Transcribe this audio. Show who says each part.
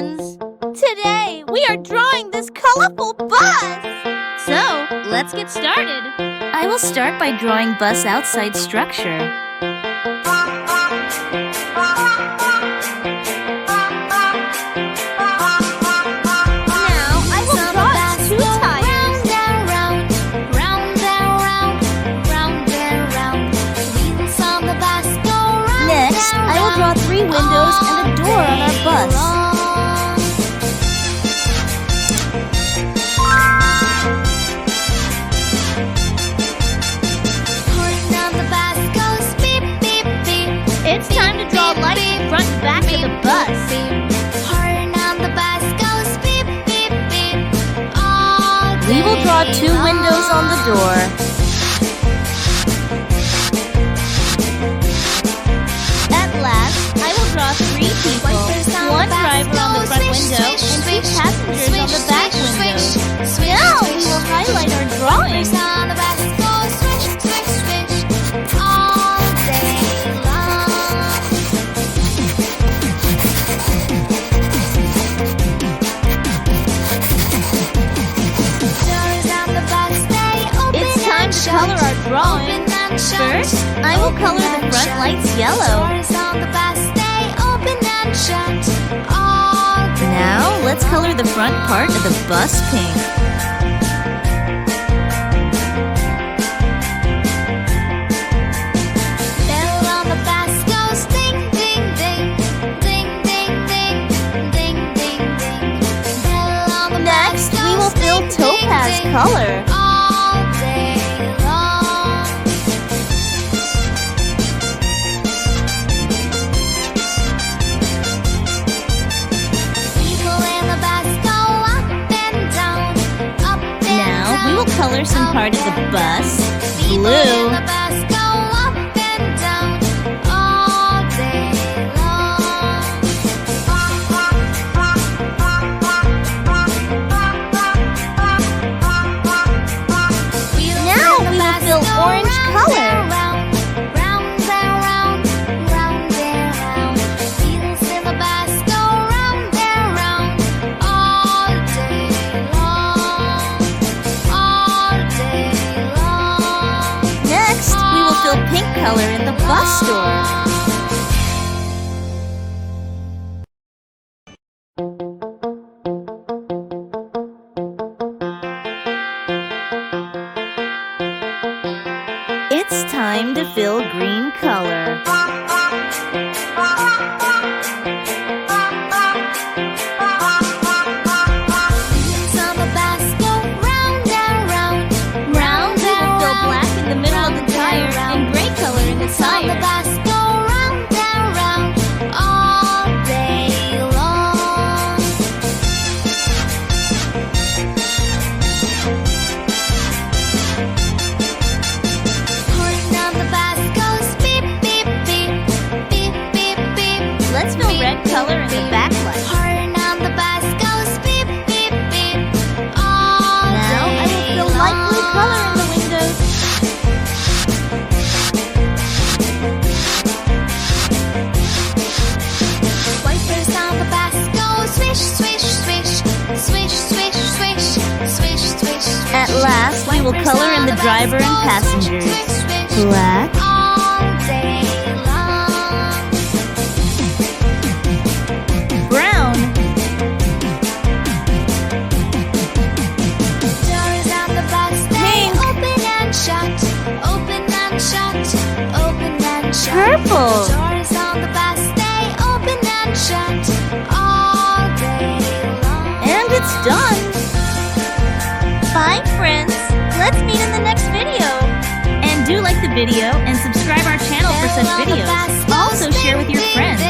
Speaker 1: friends! Today, we are drawing this colorful bus! So, let's get started. I will start by drawing bus outside structure. Now, I will draw its two tires. Next, I will draw 3 windows and a door on our bus. It's time to draw lights in front and back of the bus. We will draw 2 windows on the door. At last, I will draw 3 people, 1 driver on the front window and 2 passengers on the back window. Now we will highlight our drawing. It's time to color our drawing. First, I will color the front lights yellow. Now, let's color the front part of the bus pink. Next, we will fill topaz color. We will color some part of the bus blue. Now we will fill orange color. Pink color in the bus door. It's time to fill green color. Let's fill red color in the backlight. Now I will fill light blue color in the windows. Wipers on the bus go swish, swish, swish, swish, swish, swish, swish, swish. At last, we will color in the driver and passengers. Black. Purple. Doors on the bus stay open and shut all day long. And it's done. Bye, friends. Let's meet in the next video. And do like the video and subscribe our channel for such videos. Also share with your friends.